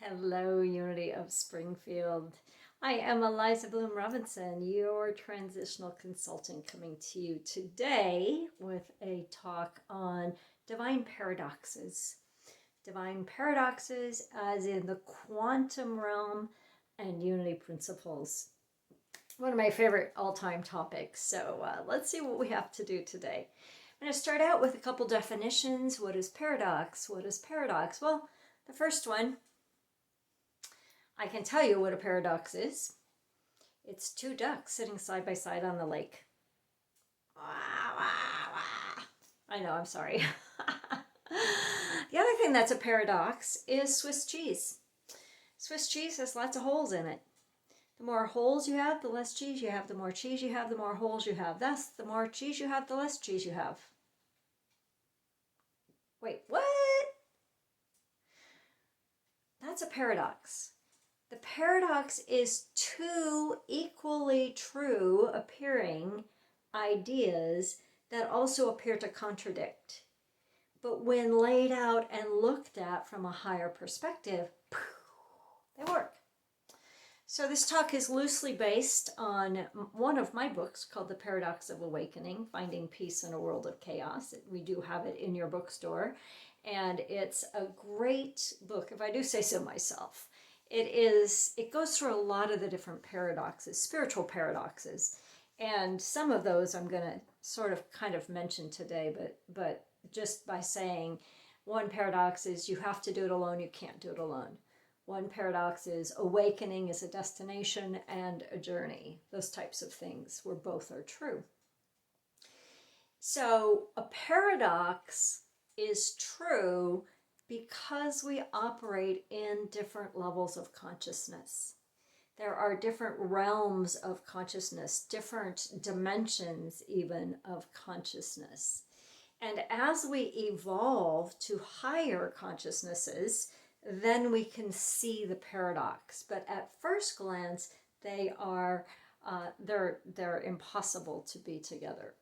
Hello, Unity of Springfield. I am Aliza Bloom Robinson, your transitional consultant, coming to you today with a talk on divine paradoxes. Divine paradoxes, as in the quantum realm and unity principles. One of my favorite all-time topics. So let's see what we have to do today. I'm going to start out with a couple definitions. What is paradox? What is paradox? Well, the first one, I can tell you what a paradox is. It's two ducks sitting side by side on the lake. I know, I'm sorry. The other thing that's a paradox is Swiss cheese. Swiss cheese has lots of holes in it. The more holes you have, the less cheese you have. The more cheese you have, the more holes you have. Thus, the more cheese you have, the less cheese you have. Wait, what? That's a paradox. The paradox is two equally true appearing ideas that also appear to contradict. But when laid out and looked at from a higher perspective, they work. So this talk is loosely based on one of my books called The Paradox of Awakening, Finding Peace in a World of Chaos. We do have it in your bookstore, and it's a great book, if I do say so myself. It goes through a lot of the different paradoxes, spiritual paradoxes, and some of those I'm going to sort of kind of mention today, but just by saying one paradox is you have to do it alone, you can't do it alone. One paradox is awakening is a destination and a journey, those types of things, where both are true. So a paradox is true because we operate in different levels of consciousness. There are different realms of consciousness, different dimensions even of consciousness. And as we evolve to higher consciousnesses, then we can see the paradox. But at first glance, they're impossible to be together.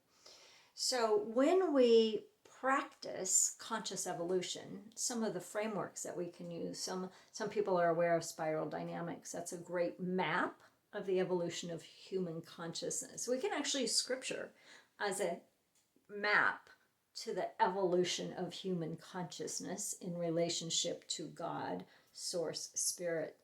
So when we practice conscious evolution, some of the frameworks that we can use, some people are aware of spiral dynamics. That's a great map of the evolution of human consciousness. We can actually use scripture as a map to the evolution of human consciousness in relationship to God, Source, Spirit.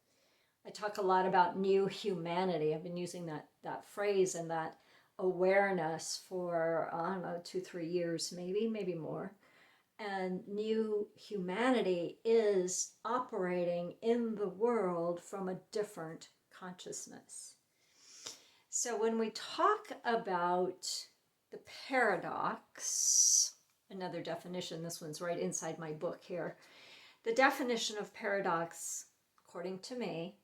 I talk a lot about new humanity. I've been using that phrase and that awareness for, I don't know, 2-3 years, maybe more. And new humanity is operating in the world from a different consciousness. So when we talk about the paradox, another definition, this one's right inside my book here. The definition of paradox, according to me,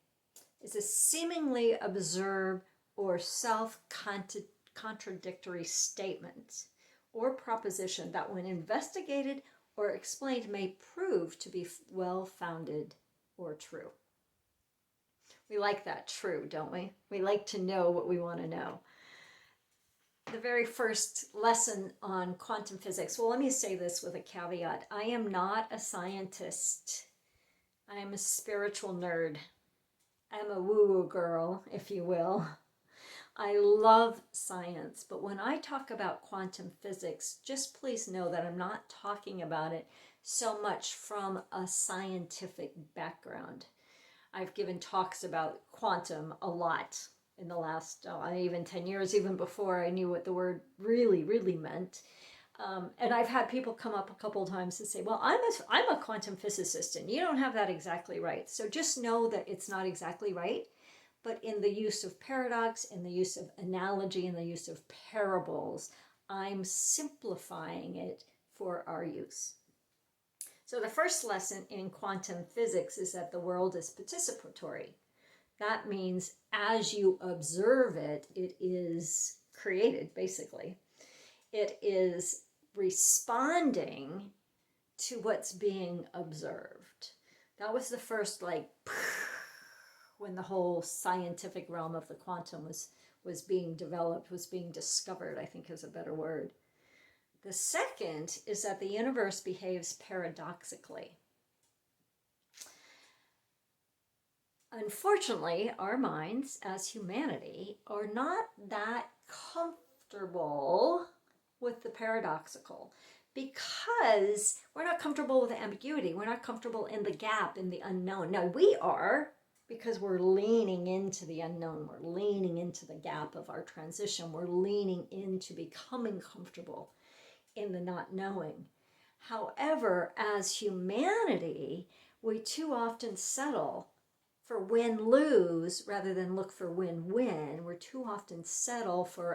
is a seemingly absurd or self-contradictory statement or proposition that when investigated or explained may prove to be well-founded or true. We like that true, don't we? We like to know what we want to know. The very first lesson on quantum physics. Well, let me say this with a caveat. I am not a scientist. I am a spiritual nerd. I'm a woo-woo girl, if you will. I love science, but when I talk about quantum physics, just please know that I'm not talking about it so much from a scientific background. I've given talks about quantum a lot in the last even 10 years, even before I knew what the word really meant. And I've had people come up a couple of times and say, well, I'm a quantum physicist, and you don't have that exactly right. So just know that it's not exactly right, but in the use of paradox, in the use of analogy, in the use of parables, I'm simplifying it for our use. So the first lesson in quantum physics is that the world is participatory. That means as you observe it, it is created, basically. It is responding to what's being observed. That was the first, when the whole scientific realm of the quantum was being developed, was being discovered, I think is a better word. The second is that the universe behaves paradoxically. Unfortunately, our minds as humanity are not that comfortable with the paradoxical because we're not comfortable with the ambiguity. We're not comfortable in the gap, in the unknown. Now, we are because we're leaning into the unknown. We're leaning into the gap of our transition. We're leaning into becoming comfortable in the not knowing. However, as humanity, we too often settle for win-lose rather than look for win-win. We're too often settle for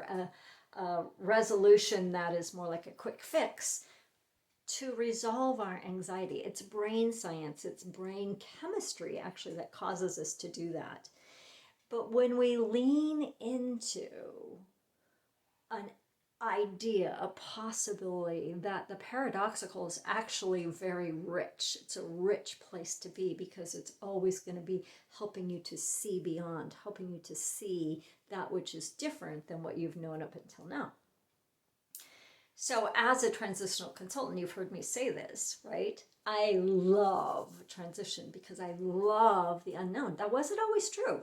a resolution that is more like a quick fix to resolve our anxiety. It's brain science, it's brain chemistry actually that causes us to do that. But when we lean into an idea, a possibility that the paradoxical is actually very rich. It's a rich place to be because it's always going to be helping you to see beyond, helping you to see that which is different than what you've known up until now. So as a transitional consultant, you've heard me say this, right? I love transition because I love the unknown. That wasn't always true.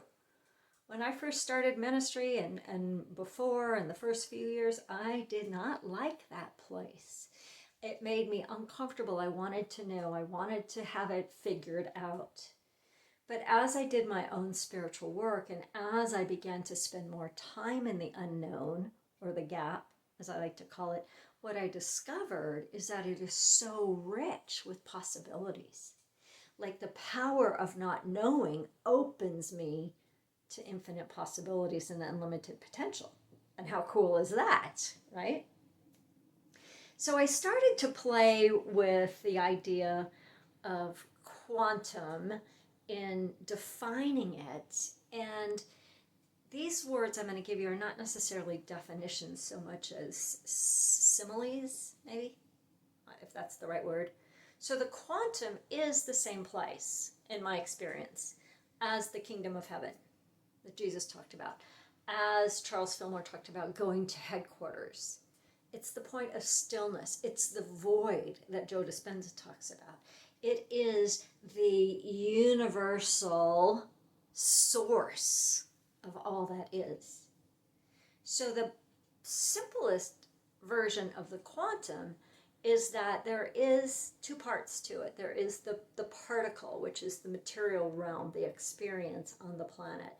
When I first started ministry and before in the first few years, I did not like that place. It made me uncomfortable. I wanted to know. I wanted to have it figured out. But as I did my own spiritual work and as I began to spend more time in the unknown, or the gap, as I like to call it, what I discovered is that it is so rich with possibilities. Like the power of not knowing opens me to infinite possibilities and unlimited potential. And how cool is that, right? So I started to play with the idea of quantum in defining it. And these words I'm going to give you are not necessarily definitions so much as similes, maybe, if that's the right word. So the quantum is the same place, in my experience, as the kingdom of heaven that Jesus talked about, as Charles Fillmore talked about going to headquarters. It's the point of stillness. It's the void that Joe Dispenza talks about. It is the universal source of all that is. So the simplest version of the quantum is that there is two parts to it. There is the particle, which is the material realm, the experience on the planet.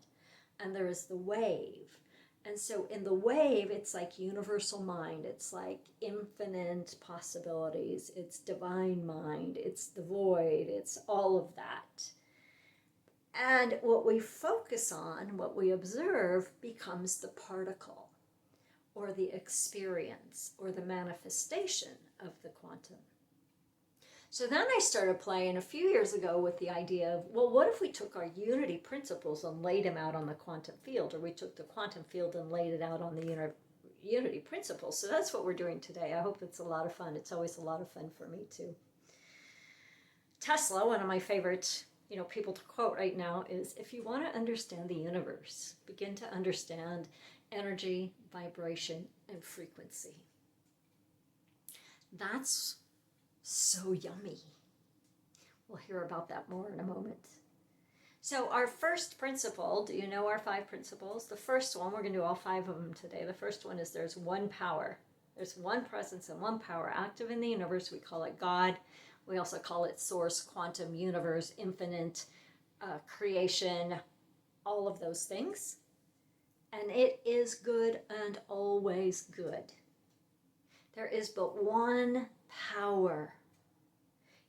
And there is the wave. And so in the wave, it's like universal mind. It's like infinite possibilities. It's divine mind. It's the void. It's all of that. And what we focus on, what we observe, becomes the particle, or the experience, or the manifestation of the quantum. So then I started playing a few years ago with the idea of, well, what if we took our unity principles and laid them out on the quantum field, or we took the quantum field and laid it out on the unity principles? So that's what we're doing today. I hope it's a lot of fun. It's always a lot of fun for me too. Tesla, one of my favorite people to quote right now, is, if you want to understand the universe, begin to understand energy, vibration, and frequency. That's so yummy. We'll hear about that more in a moment. So our first principle, do you know our 5 principles? The first one, we're going to do all 5 of them today. The first one is there's one power. There's one presence and one power active in the universe. We call it God. We also call it source, quantum, universe, infinite, creation, all of those things. And it is good and always good. There is but one power.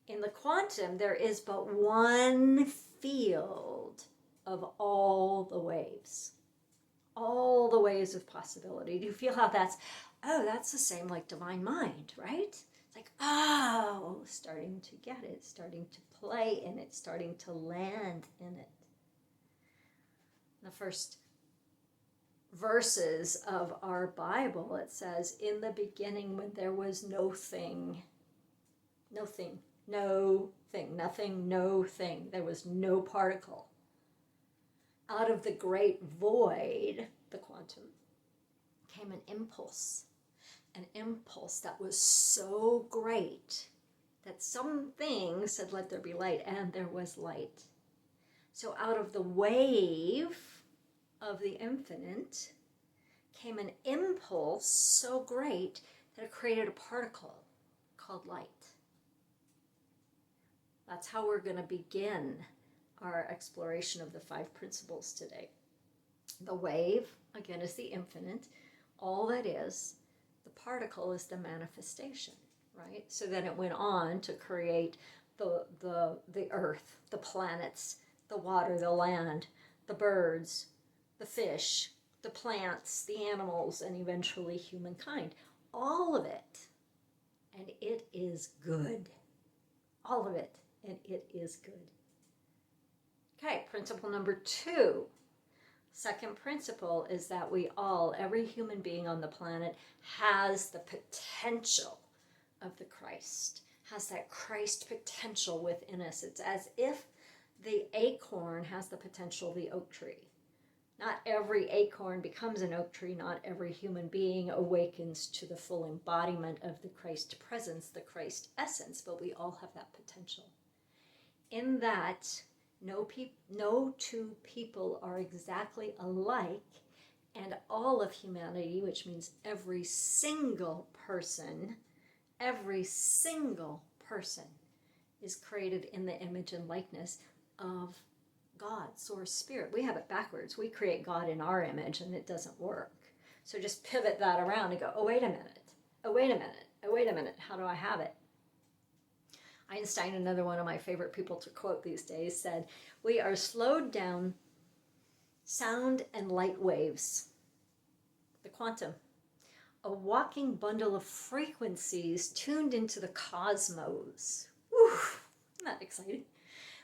In the quantum, there is but one field of all the waves of possibility. Do you feel how that's the same like divine mind, right? It's like, starting to get it, starting to play in it, starting to land in it. The first verses of our Bible, it says, in the beginning when there was nothing. There was no particle. Out of the great void, the quantum, came an impulse that was so great that some things said, let there be light, and there was light. So out of the wave of the infinite came an impulse so great that it created a particle called light. That's how we're going to begin our exploration of the 5 principles today. The wave, again, is the infinite. All that is, the particle is the manifestation, right? So then it went on to create the earth, the planets, the water, the land, the birds, the fish, the plants, the animals, and eventually humankind. All of it. And it is good. All of it. And it is good. Okay, principle number 2. Second principle is that we all, every human being on the planet, has the potential of the Christ, has that Christ potential within us. It's as if the acorn has the potential of the oak tree. Not every acorn becomes an oak tree. Not every human being awakens to the full embodiment of the Christ presence, the Christ essence, but we all have that potential. In that, no two people are exactly alike, and all of humanity, which means every single person is created in the image and likeness of God, Source, Spirit. We have it backwards. We create God in our image, and it doesn't work. So just pivot that around and go, oh, wait a minute. Oh, wait a minute. Oh, wait a minute. How do I have it? Einstein, another one of my favorite people to quote these days, said, we are slowed down sound and light waves. The quantum. A walking bundle of frequencies tuned into the cosmos. Whew, isn't that exciting?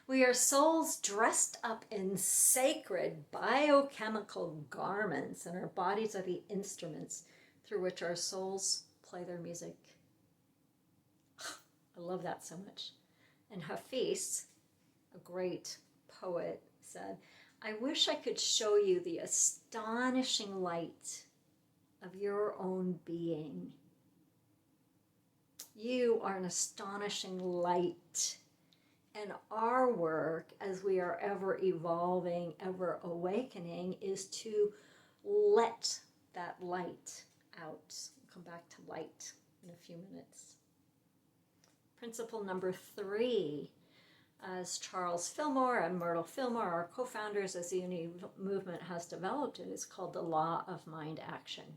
We are souls dressed up in sacred biochemical garments, and our bodies are the instruments through which our souls play their music. I love that so much. And Hafiz, a great poet, said, I wish I could show you the astonishing light of your own being. You are an astonishing light. And our work, as we are ever evolving, ever awakening, is to let that light out. We'll come back to light in a few minutes. Principle number 3, as Charles Fillmore and Myrtle Fillmore, our co-founders, as the Unity movement has developed it, is called the law of mind action.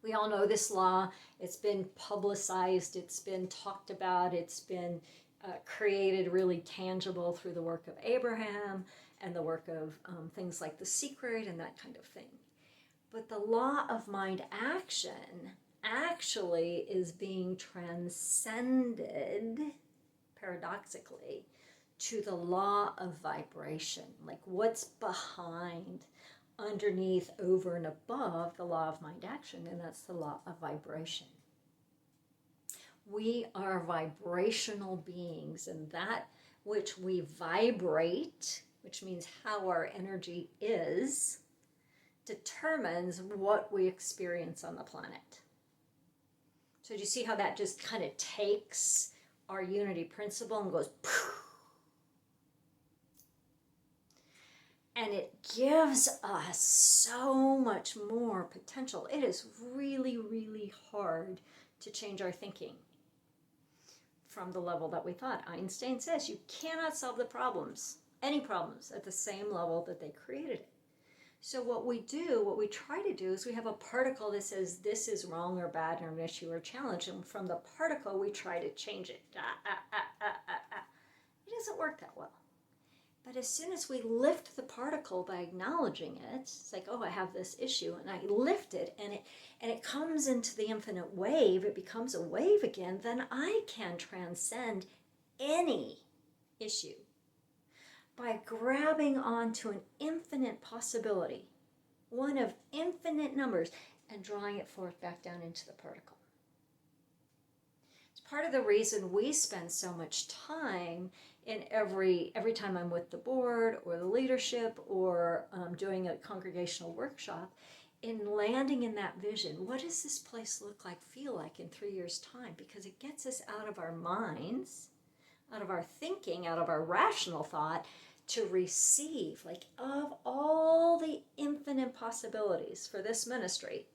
We all know this law. It's been publicized. It's been talked about. It's been created really tangible through the work of Abraham and the work of things like The Secret and that kind of thing. But the law of mind action actually is being transcended, paradoxically, to the law of vibration, like what's behind, underneath, over and above the law of mind action, and that's the law of vibration. We are vibrational beings, and that which we vibrate, which means how our energy is, determines what we experience on the planet. So do you see how that just kind of takes our unity principle and goes poof? And it gives us so much more potential. It is really, really hard to change our thinking from the level that we thought. Einstein says you cannot solve the problems, any problems, at the same level that they created it. So what we try to do is we have a particle that says this is wrong or bad or an issue or challenge, and from the particle we try to change it. It doesn't work that well. But as soon as we lift the particle by acknowledging it, it's like, oh, I have this issue, and I lift it, and it comes into the infinite wave, it becomes a wave again, then I can transcend any issue by grabbing onto an infinite possibility, one of infinite numbers, and drawing it forth back down into the particle. It's part of the reason we spend so much time in every time I'm with the board or the leadership or doing a congregational workshop, in landing in that vision. What does this place look like, feel like in 3 years' time? Because it gets us out of our minds, out of our thinking, out of our rational thought, to receive, like, of all the infinite possibilities for this ministry,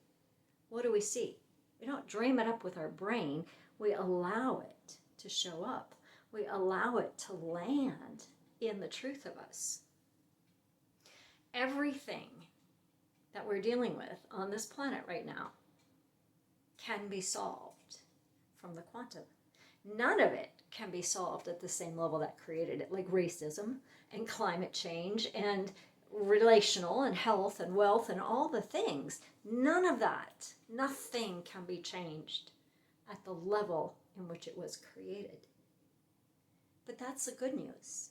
what do we see? We don't dream it up with our brain. We allow it to show up. We allow it to land in the truth of us. Everything that we're dealing with on this planet right now can be solved from the quantum. None of it can be solved at the same level that created it, like racism and climate change and relational and health and wealth and all the things. None of that, nothing can be changed at the level in which it was created. But that's the good news,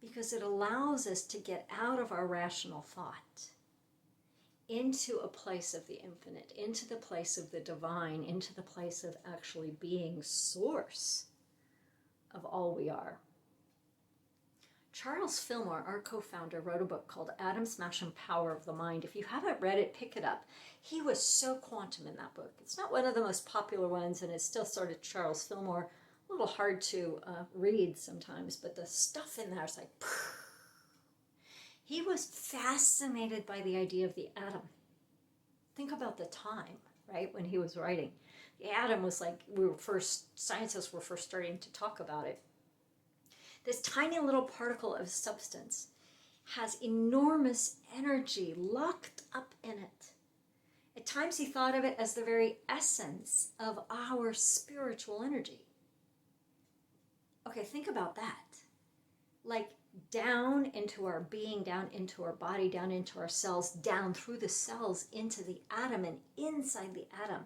because it allows us to get out of our rational thought into a place of the infinite, into the place of the divine, into the place of actually being source of all we are. Charles Fillmore, our co-founder, wrote a book called Atom Smashing Power of the Mind. If you haven't read it, pick it up. He was so quantum in that book. It's not one of the most popular ones, and it's still sort of Charles Fillmore, a little hard to read sometimes, but the stuff in there is like, he was fascinated by the idea of the atom. Think about the time, right, when he was writing. The atom was like, scientists were first starting to talk about it. This tiny little particle of substance has enormous energy locked up in it. At times he thought of it as the very essence of our spiritual energy. Okay, think about that. Like down into our being, down into our body, down into our cells, down through the cells into the atom, and inside the atom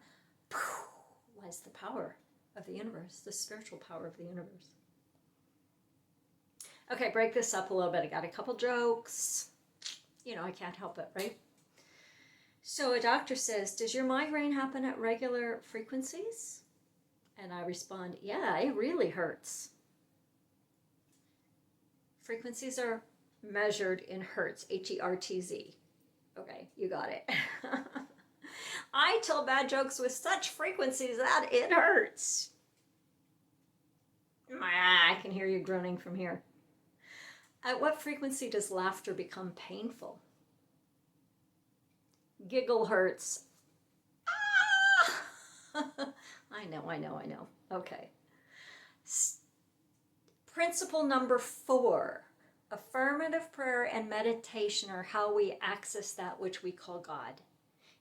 lies the power of the universe, the spiritual power of the universe. Okay, break this up a little bit. I got a couple jokes. You know, I can't help it, right? So a doctor says, does your migraine happen at regular frequencies? And I respond, yeah, it really hurts. Frequencies are measured in hertz, H-E-R-T-Z. Okay, you got it. I tell bad jokes with such frequencies that it hurts. I can hear you groaning from here. At what frequency does laughter become painful? Giggle hurts. Ah! I know. Okay. Principle number 4. Affirmative prayer and meditation are how we access that which we call God.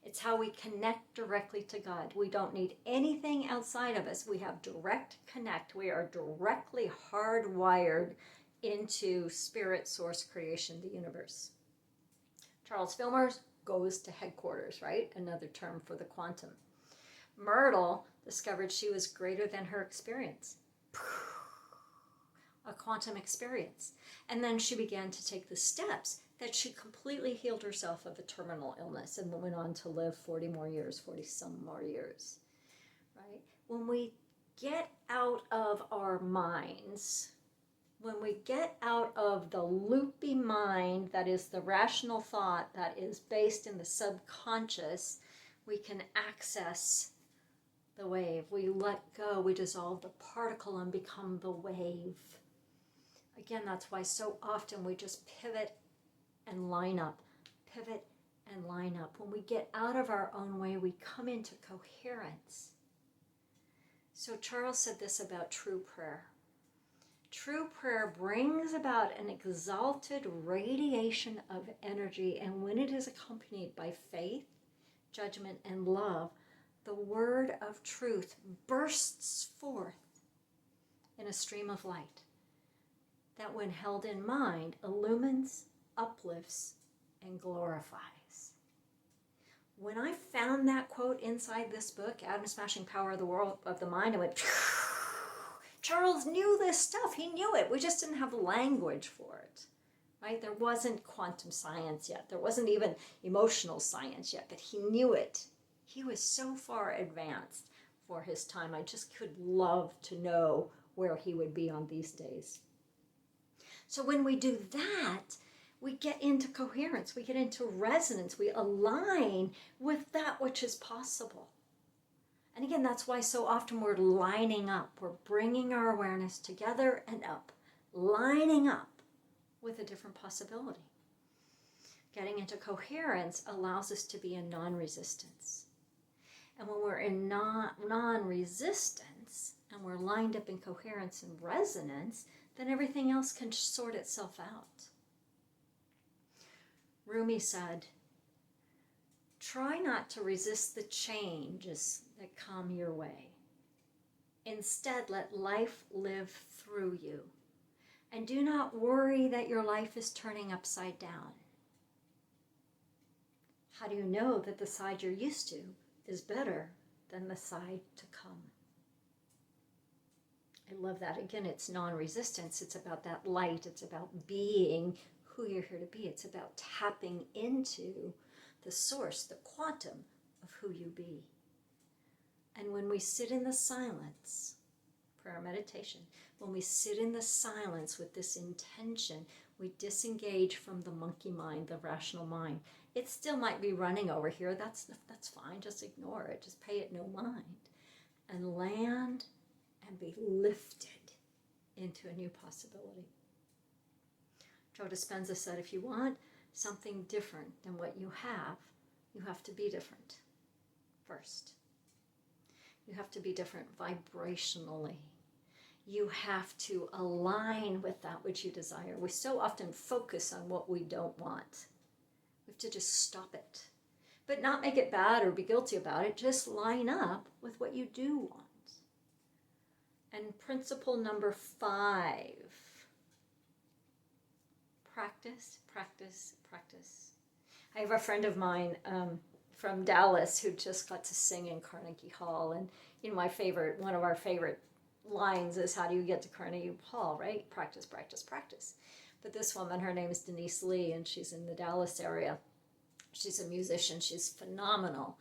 It's how we connect directly to God. We don't need anything outside of us. We have direct connect. We are directly hardwired into spirit, source, creation, the universe. Charles Fillmore goes to headquarters, right? Another term for the quantum. Myrtle discovered she was greater than her experience. A quantum experience. And then she began to take the steps that she completely healed herself of a terminal illness and went on to live 40 some more years, right? When we get out of our minds, when we get out of the loopy mind that is the rational thought that is based in the subconscious, we can access the wave. We let go, we dissolve the particle and become the wave. Again, that's why so often we just pivot and line up, pivot and line up. When we get out of our own way, we come into coherence. So Charles said this about true prayer. True prayer brings about an exalted radiation of energy, and when it is accompanied by faith, judgment, and love, the word of truth bursts forth in a stream of light that, when held in mind, illumines, uplifts, and glorifies. When I found that quote inside this book, Atom Smashing Power of the World of the Mind, I went, Charles knew this stuff. He knew it. We just didn't have language for it, right? There wasn't quantum science yet. There wasn't even emotional science yet, but he knew it. He was so far advanced for his time. I just could love to know where he would be on these days. So when we do that, we get into coherence, we get into resonance, we align with that which is possible. And again, that's why so often we're lining up, we're bringing our awareness together and up, lining up with a different possibility. Getting into coherence allows us to be in non-resistance. And when we're in non-resistance and we're lined up in coherence and resonance, then everything else can sort itself out. Rumi said, try not to resist the changes that come your way. Instead, let life live through you. And do not worry that your life is turning upside down. How do you know that the side you're used to is better than the side to come? I love that. Again, it's non-resistance. It's about that light. It's about being who you're here to be. It's about tapping into the source, the quantum of who you be. And when we sit in the silence, prayer meditation, when we sit in the silence with this intention, we disengage from the monkey mind, the rational mind. It still might be running over here. That's fine. Just ignore it. Just pay it no mind. And land and be lifted into a new possibility. Joe Dispenza said, if you want something different than what you have to be different first. You have to be different vibrationally. You have to align with that which you desire. We so often focus on what we don't want. We have to just stop it. But not make it bad or be guilty about it. Just line up with what you do want. And principle number 5. Practice, practice, practice. I have a friend of mine from Dallas who just got to sing in Carnegie Hall. And one of our favorite lines is, how do you get to Carnegie Hall, right? Practice, practice, practice. But this woman, her name is Denise Lee, and she's in the Dallas area. She's a musician. She's phenomenal.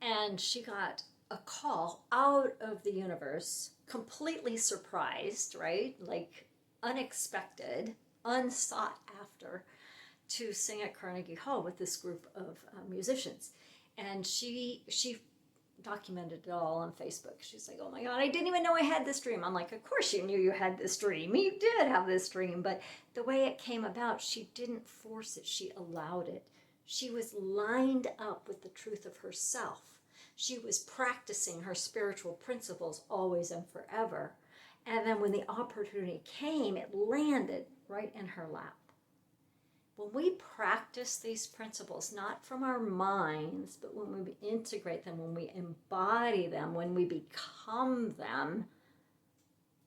And she got a call out of the universe, completely surprised, right? Like unexpected, unsought after, to sing at Carnegie Hall with this group of musicians. And she documented it all on Facebook. She's like, oh my God, I didn't even know I had this dream. I'm like, of course you knew you had this dream. You did have this dream. But the way it came about, she didn't force it. She allowed it. She was lined up with the truth of herself. She was practicing her spiritual principles always and forever. And then when the opportunity came, it landed right in her lap. When we practice these principles, not from our minds, but when we integrate them, when we embody them, when we become them,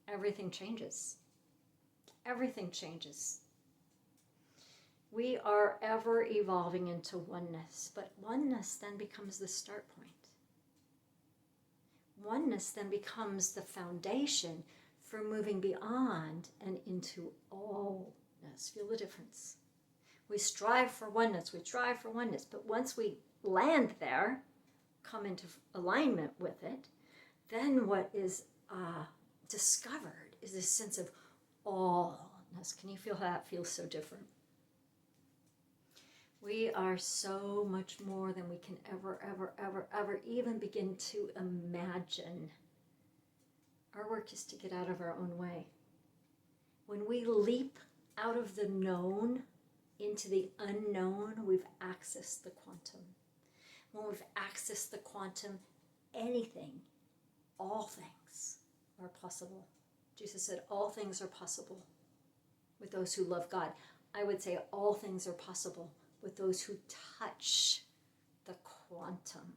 everything changes. Everything changes. We are ever evolving into oneness, but oneness then becomes the start point. Oneness then becomes the foundation for moving beyond and into allness. Feel the difference. We strive for oneness, but once we land there, come into alignment with it, then what is discovered is this sense of allness. Can you feel how that feels so different? We are so much more than we can ever even begin to imagine. Our work is to get out of our own way. When we leap out of the known into the unknown, we've accessed the quantum. When we've accessed the quantum, anything, all things are possible. Jesus said, all things are possible with those who love God. I would say all things are possible with those who touch the quantum.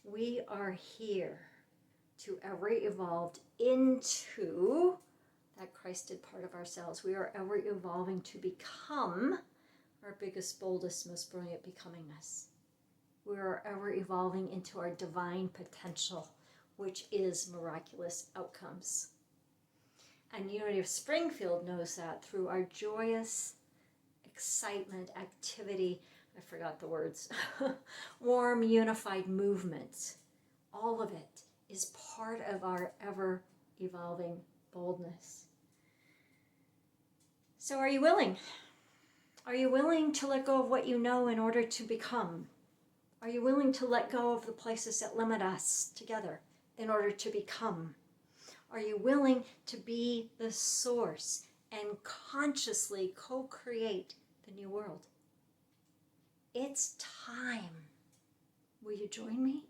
We are here to ever evolve into that Christed part of ourselves. We are ever evolving to become our biggest, boldest, most brilliant becomingness. We are ever evolving into our divine potential, which is miraculous outcomes. And Unity of Springfield knows that through our joyous excitement, activity, I forgot the words, warm, unified movement. All of it is part of our ever-evolving boldness. So are you willing? Are you willing to let go of what you know in order to become? Are you willing to let go of the places that limit us together in order to become? Are you willing to be the source and consciously co-create the new world. It's time. Will you join me?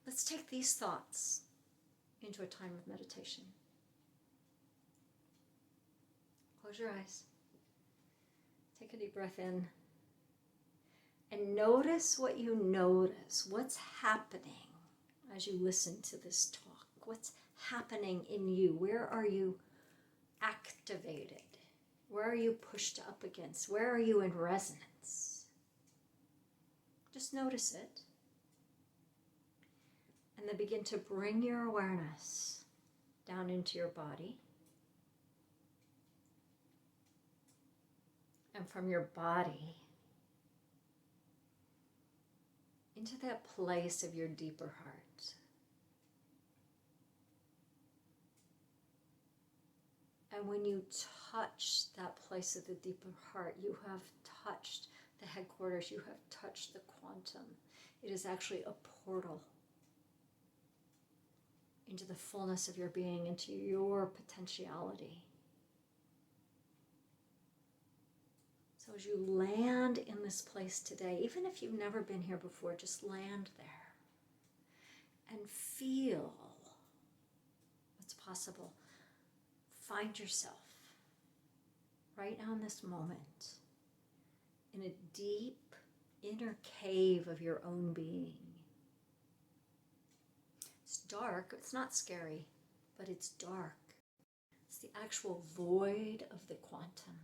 Let's take these thoughts into a time of meditation. Close your eyes. Take a deep breath in. And notice what you notice. What's happening as you listen to this talk? What's happening in you? Where are you activated? Where are you pushed up against? Where are you in resonance? Just notice it. And then begin to bring your awareness down into your body. And from your body into that place of your deeper heart. And when you touch that place of the deeper heart, you have touched the headquarters, you have touched the quantum. It is actually a portal into the fullness of your being, into your potentiality. So as you land in this place today, even if you've never been here before, just land there and feel what's possible. Find yourself right now in this moment in a deep inner cave of your own being. It's dark, it's not scary, but it's dark. It's the actual void of the quantum.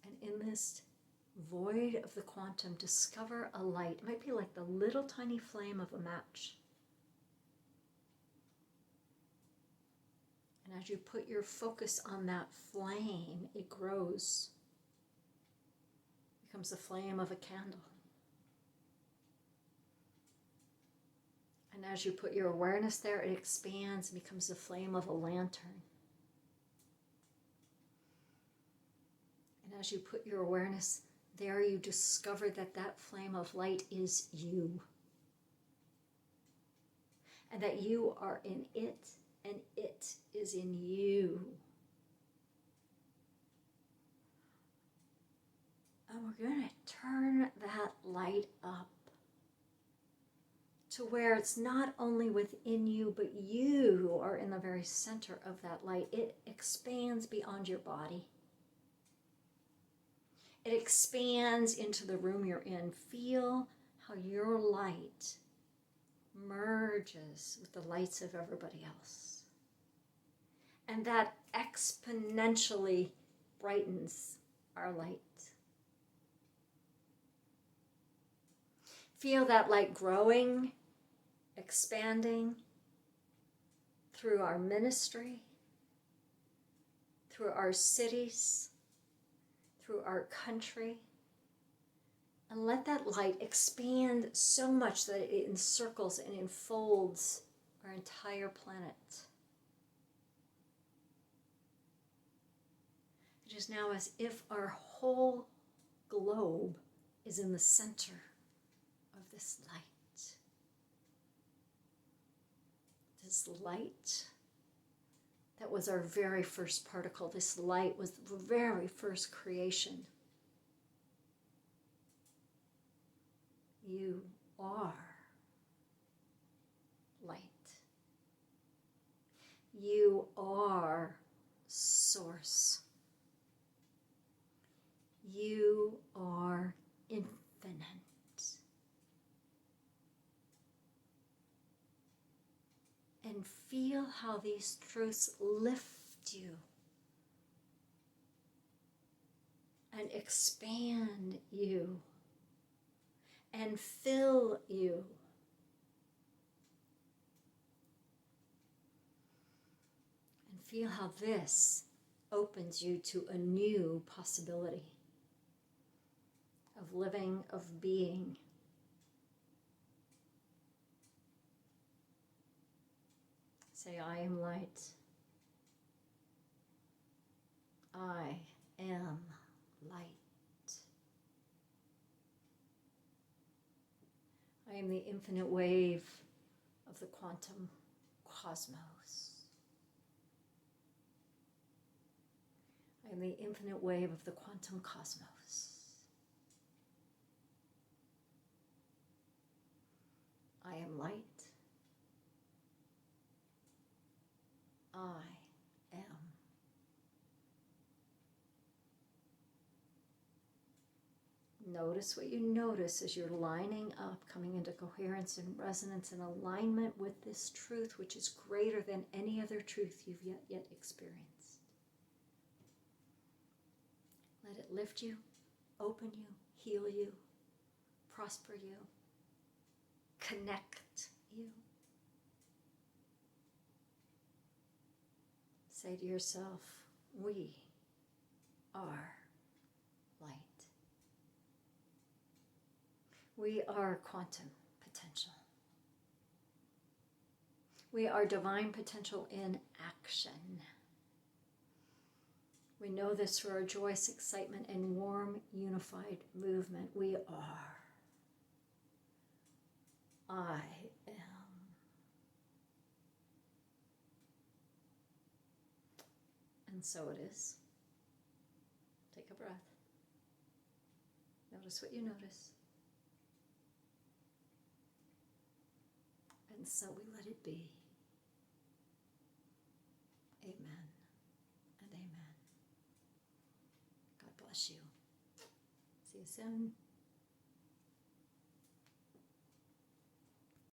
And in this void of the quantum, discover a light. It might be like the little tiny flame of a match. And as you put your focus on that flame, it grows. It becomes the flame of a candle. And as you put your awareness there, it expands and becomes the flame of a lantern. And as you put your awareness there, you discover that that flame of light is you. And that you are in it, and it is in you. And we're going to turn that light up to where it's not only within you, but you are in the very center of that light. It expands beyond your body. It expands into the room you're in. Feel how your light merges with the lights of everybody else. And that exponentially brightens our light. Feel that light growing, expanding through our ministry, through our cities, through our country. And let that light expand so much that it encircles and enfolds our entire planet. It is now as if our whole globe is in the center of this light. This light that was our very first particle. This light was the very first creation. You are light. You are source. You are infinite. And feel how these truths lift you and expand you and fill you. And feel how this opens you to a new possibility of living, of being. Say, I am light. I am light. I am the infinite wave of the quantum. cosmos. I am the infinite wave of the quantum cosmos. I am light. I am. Notice what you notice as you're lining up, coming into coherence and resonance and alignment with this truth, which is greater than any other truth you've yet experienced. Let it lift you, open you, heal you, prosper you, connect you. Say to yourself, we are light. We are quantum potential. We are divine potential in action. We know this through our joyous excitement and warm, unified movement. We are. I am. And so it is. Take a breath. Notice what you notice. And so we let it be. Amen and amen. God bless you. See you soon.